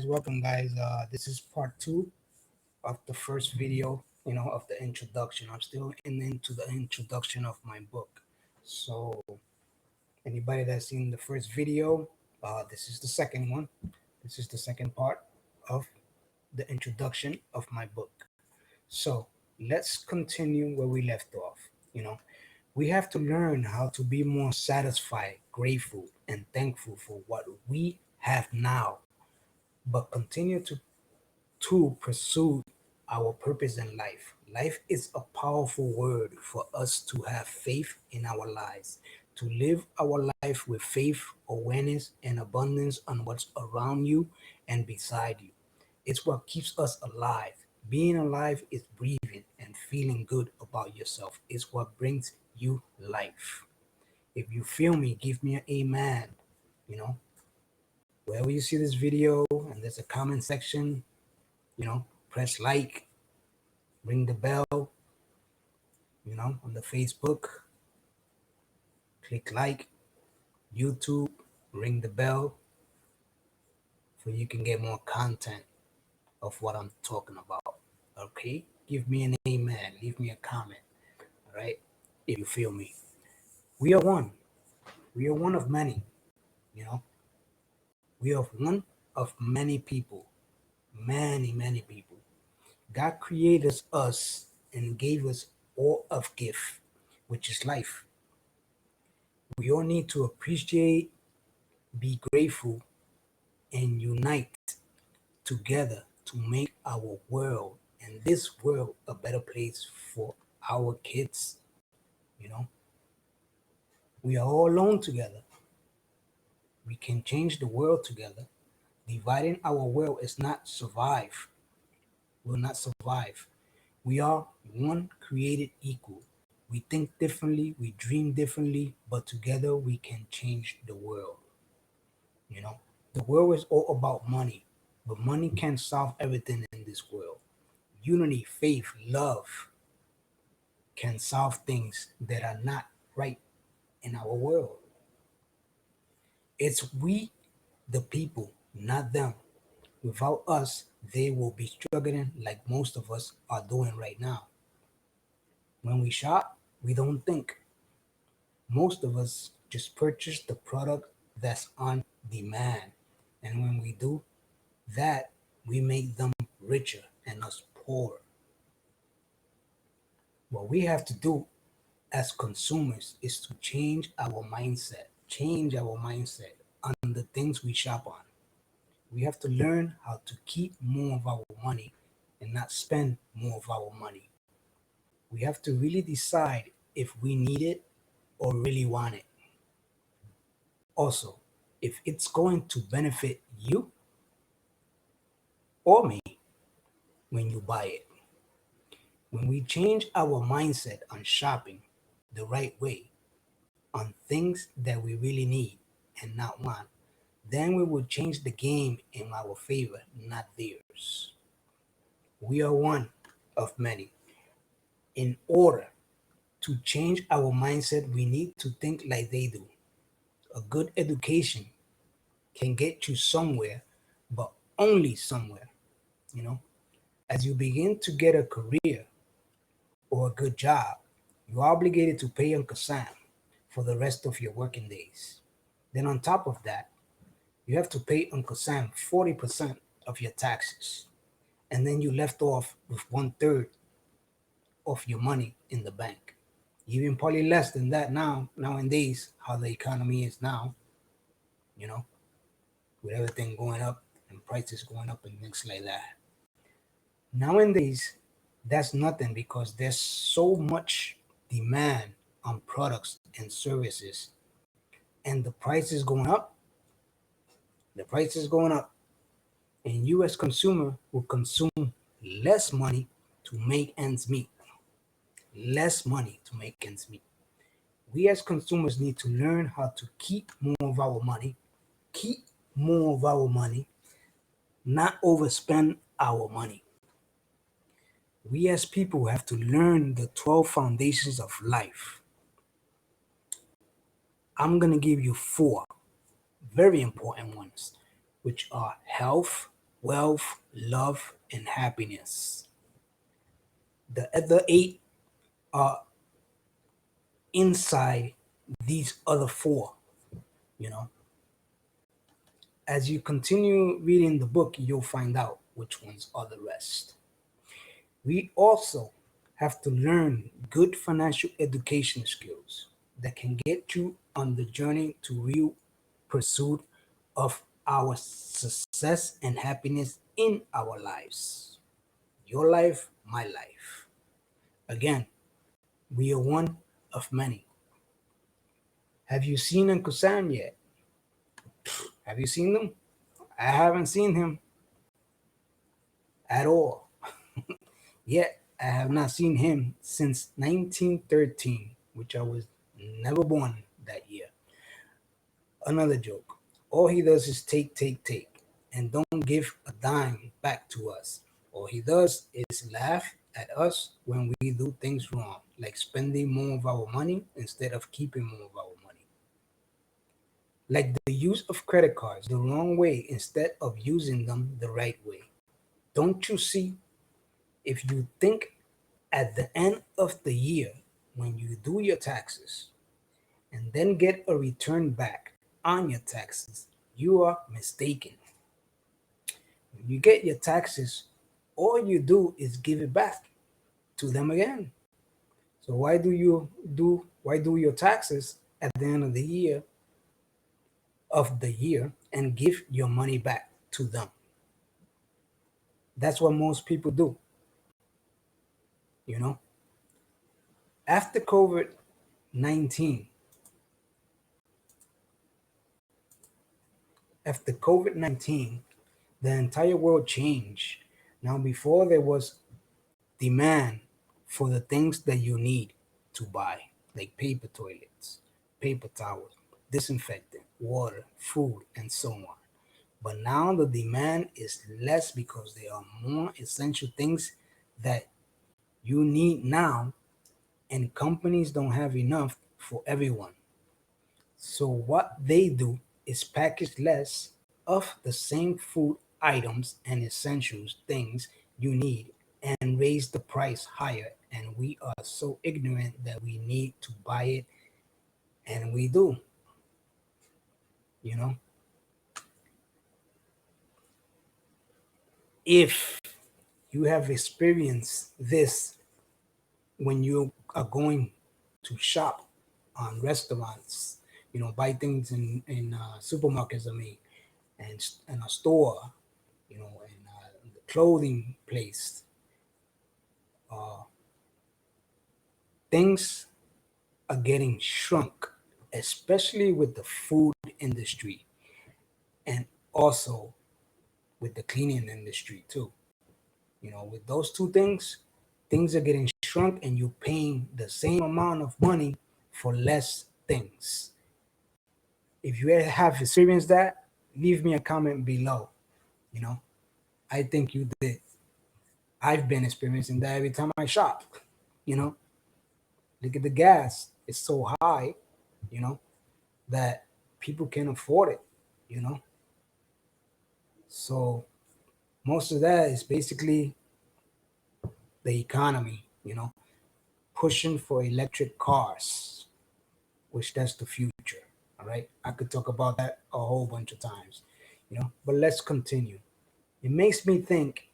Welcome, guys. This is part two of the first video, of the introduction. I'm still into the introduction of my book. So, anybody that's seen the first video, this is the second one. This is the second part of the introduction of my book. So, let's continue where we left off. You know, we have to learn how to be more satisfied, grateful, and thankful for what we have now, but continue to pursue our purpose in life. Life is a powerful word for us to have faith in our lives. to live our life with faith, awareness, and abundance on what's around you and beside you. It's what keeps us alive. Being alive is breathing and feeling good about yourself. It's what brings you life. If you feel me, give me an amen. You know, wherever you see this video and there's a comment section, press like, ring the bell, on the Facebook, click like, YouTube, ring the bell so you can get more content of what I'm talking about. Okay? Give me an amen. Leave me a comment. All right? If you feel me. We are one. We are one of many. You know, we are one of many people. Many, many people. God created us and gave us all of gift, which is life. We all need to appreciate, be grateful, and unite together to make our world and this world a better place for our kids. You know, we are all alone together. We can change the world together. Dividing our world is not survive. Will not survive. We are one created equal. We think differently, we dream differently, but together we can change the world. You know, the world is all about money, but money can't solve everything in this world. Unity, faith, love can solve things that are not right in our world. It's we, the people, not them. Without us, they will be struggling like most of us are doing right now. When we shop, we don't think. Most of us just purchase the product that's on demand. And when we do that, we make them richer and us poorer. What we have to do as consumers is to change our mindset on the things we shop on. We have to learn how to keep more of our money and not spend more of our money. We have to really decide if we need it or really want it. Also, if it's going to benefit you or me when you buy it. When we change our mindset on shopping the right way, on things that we really need and not want, then we will change the game in our favor, not theirs. We are one of many. In order to change our mindset, we need to think like they do. A good education can get you somewhere, but only somewhere. You know, as you begin to get a career or a good job, you're obligated to pay Uncle Sam for the rest of your working days. Then, on top of that, you have to pay Uncle Sam 40% of your taxes. And then you left off with one third of your money in the bank. Even probably less than that nowadays, how the economy is now, you know, with everything going up and prices going up and things like that. Nowadays, that's nothing because there's so much demand on products and services, and the price is going up. The price is going up, and you as consumer will consume less money to make ends meet. Less money to make ends meet. We as consumers need to learn how to keep more of our money, not overspend our money. We as people have to learn the 12 foundations of life. I'm going to give you four very important ones, which are health, wealth, love, and happiness. The other eight are inside these other four, you know. As you continue reading the book, you'll find out which ones are the rest. We also have to learn good financial education skills that can get you on the journey to real pursuit of our success and happiness in our lives. Your life, my life. Again, we are one of many. Have you seen Uncle Sam yet? Have you seen them? I haven't seen him at all. Yet I have not seen him since 1913, which I was never born that year. Another joke. All he does is take, take, take, and don't give a dime back to us. All he does is laugh at us when we do things wrong, like spending more of our money instead of keeping more of our money. Like the use of credit cards the wrong way instead of using them the right way. Don't you see? If you think at the end of the year, when you do your taxes and then get a return back on your taxes, you are mistaken. When you get your taxes, all you do is give it back to them again. So why do your taxes at the end of the year and give your money back to them? That's what most people do, you know? After COVID-19, after COVID-19, the entire world changed. Now before there was demand for the things that you need to buy, like paper toilets, paper towels, disinfectant, water, food, and so on. But now the demand is less because there are more essential things that you need now, and companies don't have enough for everyone. So, what they do is package less of the same food items and essentials things you need and raise the price higher. And we are so ignorant that we need to buy it, and we do, you know. If you have experienced this when you are going to shop on restaurants, buy things in supermarkets, I mean, and in a store, in the clothing place, uh, things are getting shrunk, especially with the food industry and also with the cleaning industry too. With those two things are getting shrunk and you're paying the same amount of money for less things. If you have experienced that, leave me a comment below. You know, I think you did. I've been experiencing that every time I shop. You know, look at the gas; it's so high. You know that people can't afford it. You know, so most of that is basically the economy. Pushing for electric cars, which that's the future. All right, I could talk about that a whole bunch of times. But let's continue. It makes me think,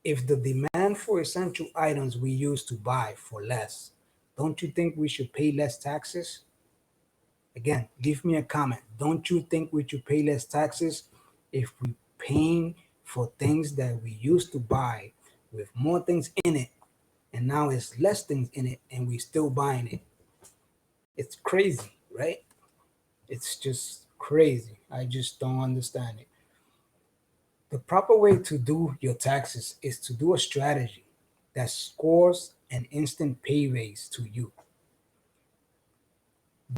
if the demand for essential items we use to buy for less, don't you think we should pay less taxes? Again, leave me a comment. Don't you think we should pay less taxes if we paying for things that we used to buy with more things in it, and now it's less things in it and we still buying it? It's crazy, right? It's just crazy. I just don't understand it. The proper way to do your taxes is to do a strategy that scores an instant pay raise to you.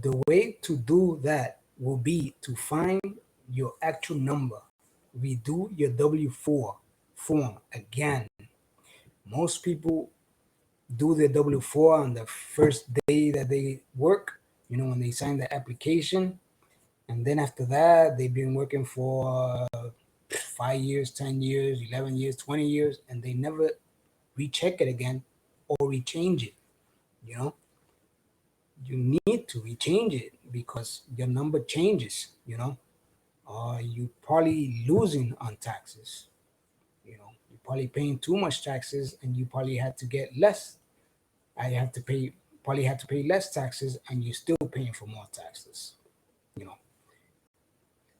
The way to do that will be to find your actual number, redo your W-4 form again. Most people do their W-4 on the first day that they work, when they sign the application. And then after that, they've been working for 5 years, 10 years, 11 years, 20 years, and they never recheck it again or rechange it. You know, you need to rechange it because your number changes. You probably losing on taxes. You're probably paying too much taxes, and you probably had to get less. I have to pay Probably have to pay less taxes, and you're still paying for more taxes. You know,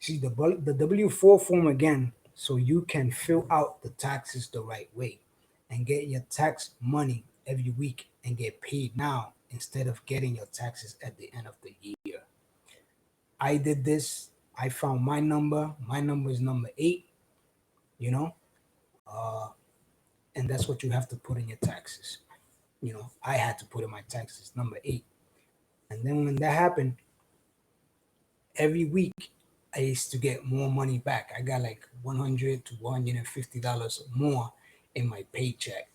See the W-4 form again, so you can fill out the taxes the right way and get your tax money every week and get paid now instead of getting your taxes at the end of the year. I did this. I found my number. My number is number 8, you know, uh, and that's what you have to put in your taxes. I had to put in my taxes, number 8. And then when that happened, every week I used to get more money back. I got like $100 to $150 more in my paycheck.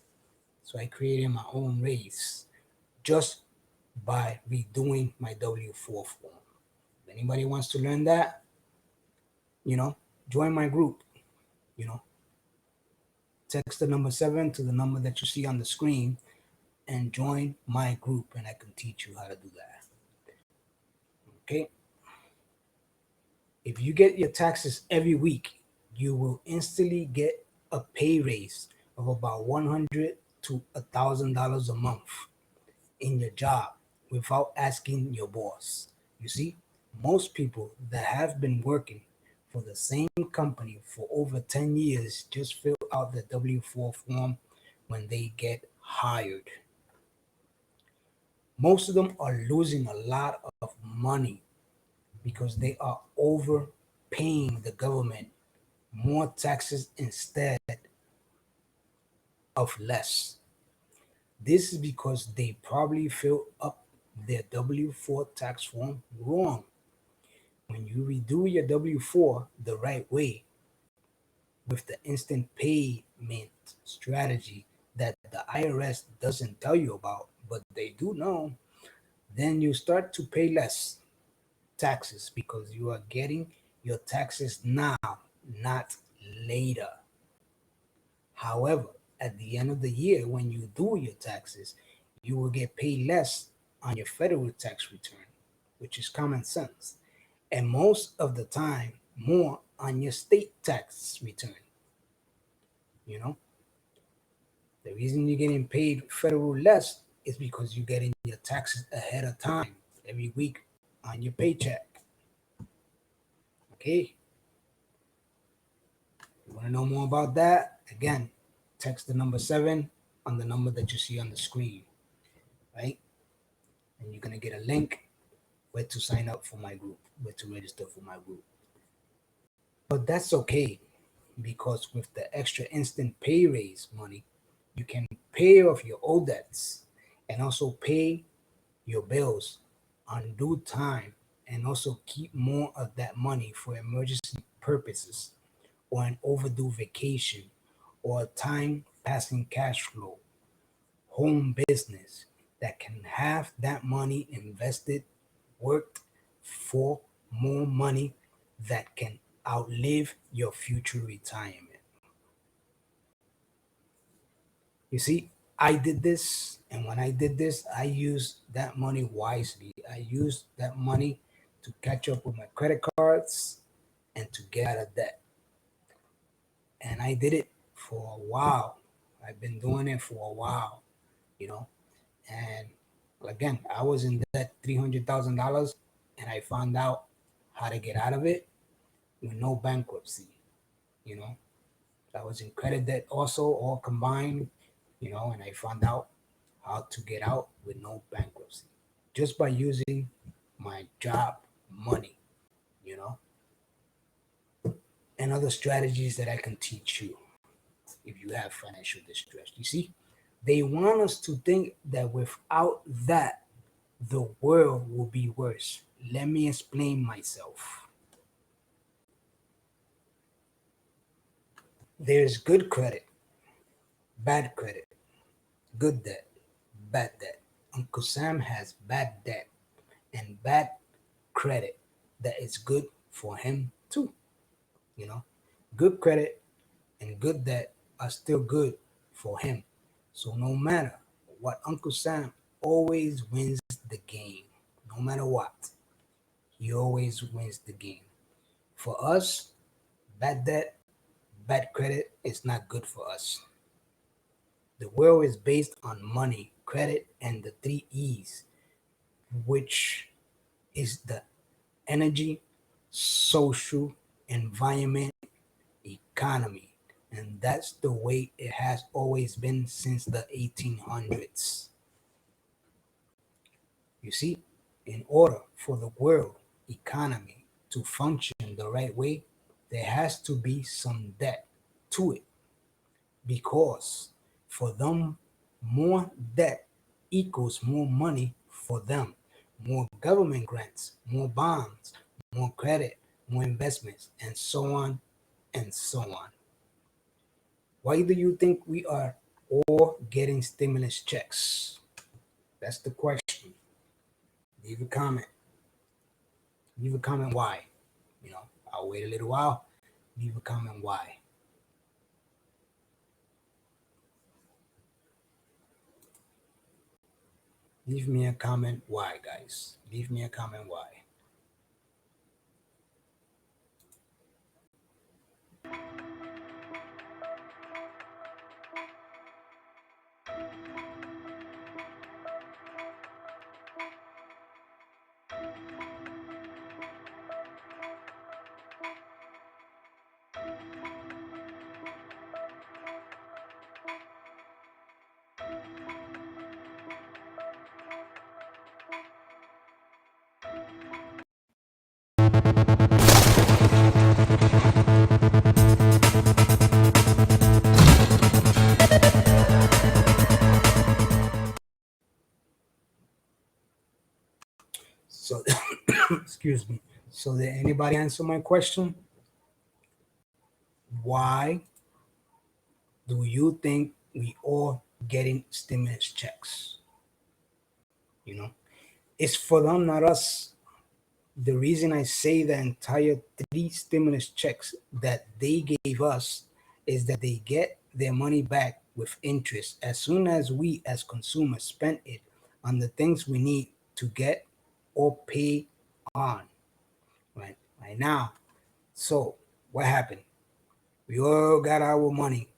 So I created my own raise just by redoing my W-4 form. If anybody wants to learn that, you know, join my group. You know, text the number 7 to the number that you see on the screen and join my group, and I can teach you how to do that. Okay? If you get your taxes every week, you will instantly get a pay raise of about $100 to $1,000 a month in your job without asking your boss. You see, most people that have been working for the same company for over 10 years just fill out the W-4 form when they get hired. Most of them are losing a lot of money because they are overpaying the government more taxes instead of less. This is because they probably filled up their W-4 tax form wrong. When you redo your W-4 the right way with the instant payment strategy that the IRS doesn't tell you about, but they do know, then you start to pay less taxes because you are getting your taxes now, not later. However, at the end of the year, when you do your taxes, you will get paid less on your federal tax return, which is common sense, and most of the time, more on your state tax return. You know, the reason you're getting paid federal less is because you're getting your taxes ahead of time every week on your paycheck. Okay, you want to know more about that? Again, text the number 7 on the number that you see on the screen, right? And you're gonna get a link where to sign up for my group, where to register for my group. But that's okay because with the extra instant pay raise money, you can pay off your old debts and also pay your bills on due time and also keep more of that money for emergency purposes or an overdue vacation or a time passing cash flow, home business that can have that money invested, worked for more money that can outlive your future retirement. You see, I did this, and when I did this, I used that money wisely. I used that money to catch up with my credit cards and to get out of debt. And I did it for a while. I've been doing it for a while, you know. And again, I was in debt $300,000, and I found out how to get out of it with no bankruptcy. You know, I was in credit debt also, all combined. And I found out how to get out with no bankruptcy just by using my job money. You know, and other strategies that I can teach you if you have financial distress. You see, they want us to think that without that, the world will be worse. Let me explain myself. There's good credit, bad credit, good debt, bad debt. Uncle Sam has bad debt and bad credit that is good for him too. You know, good credit and good debt are still good for him. So no matter what, Uncle Sam always wins the game. No matter what, he always wins the game. For us, bad debt, bad credit is not good for us. The world is based on money, credit, and the 3 E's, which is the energy, social, environment, economy. And that's the way it has always been since the 1800s. You see, in order for the world economy to function the right way, there has to be some debt to it, because for them, more debt equals more money for them, more government grants, more bonds, more credit, more investments, and so on and so on. Why do you think we are all getting stimulus checks? That's the question. Leave a comment. Leave a comment why. You know, I'll wait a little while. Leave a comment why. Leave me a comment why, guys. Leave me a comment why. So, excuse me. So, did anybody answer my question? Why do you think we all getting stimulus checks? You know, it's for them, not us. The reason I say the entire three stimulus checks that they gave us is that they get their money back with interest as soon as we as consumers spend it on the things we need to get or pay on. Right now. So what happened? We all got our money,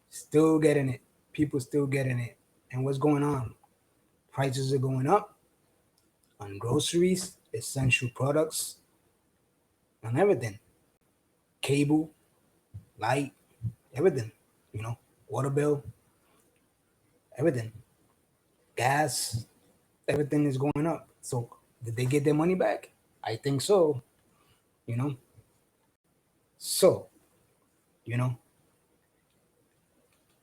still getting it. People still getting it. And what's going on? Prices are going up on groceries, essential products, on everything. Cable, light, everything. You know, water bill, everything. Gas, everything is going up. So did they get their money back? I think so. You know. So, you know,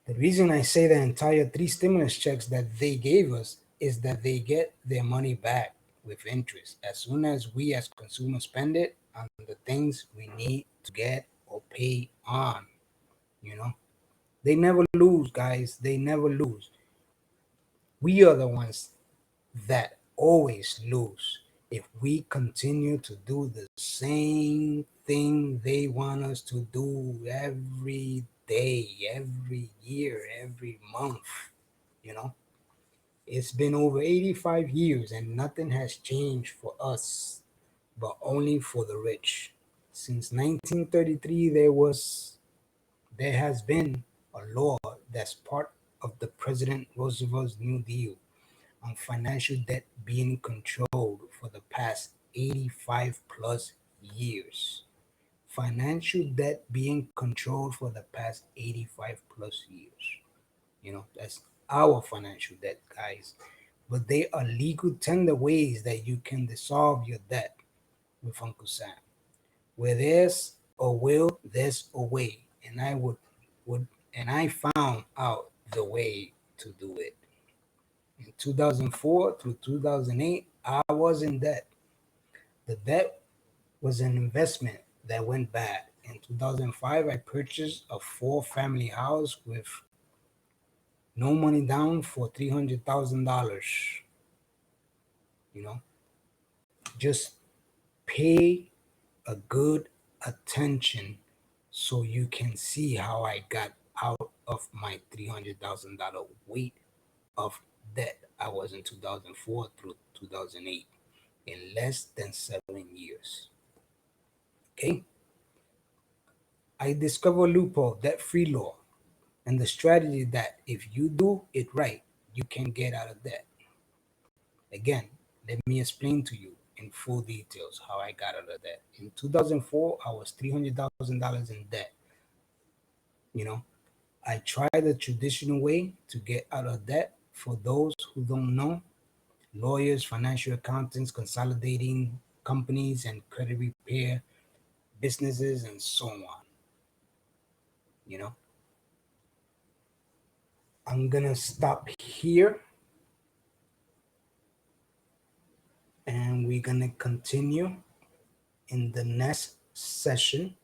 the reason I say the entire three stimulus checks that they gave us is that they get their money back with interest as soon as we as consumers spend it on the things we need to get or pay on. You know, they never lose, guys. They never lose. We are the ones that always lose if we continue to do the same thing they want us to do every day, every year, every month. You know, it's been over 85 years and nothing has changed for us, but only for the rich. Since 1933, there has been a law that's part of the President Roosevelt's New Deal on financial debt being controlled for the past 85 plus years. Financial debt being controlled for the past 85 plus years. You know, that's our financial debt, guys. But they are legal tender ways that you can dissolve your debt with Uncle Sam. Where there's a will, there's a way. And would and I found out the way to do it. In 2004 through 2008, I was in debt. The debt was an investment that went bad. In 2005, I purchased a four-family house with no money down for $300,000. You know, just pay a good attention so you can see how I got out of my $300,000 weight of debt I was in 2004 through 2008 in less than 7 years. Okay? I discovered a loophole, debt-free law, and the strategy that if you do it right, you can get out of debt. Again, let me explain to you in full details how I got out of debt. In 2004, I was $300,000 in debt. You know, I tried the traditional way to get out of debt. For those who don't know, lawyers, financial accountants, consolidating companies and credit repair businesses and so on. You know, I'm gonna stop here and we're gonna continue in the next session,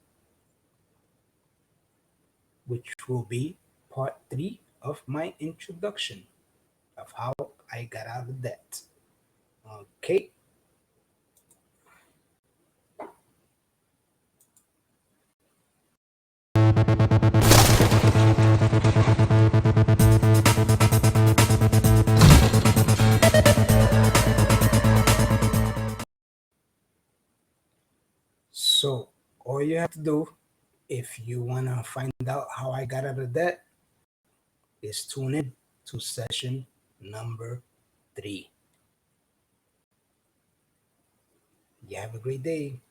which will be part 3 of my introduction of how I got out of debt. Okay. So all you have to do if you want to find out how I got out of debt is tune in to session number 3. You have a great day.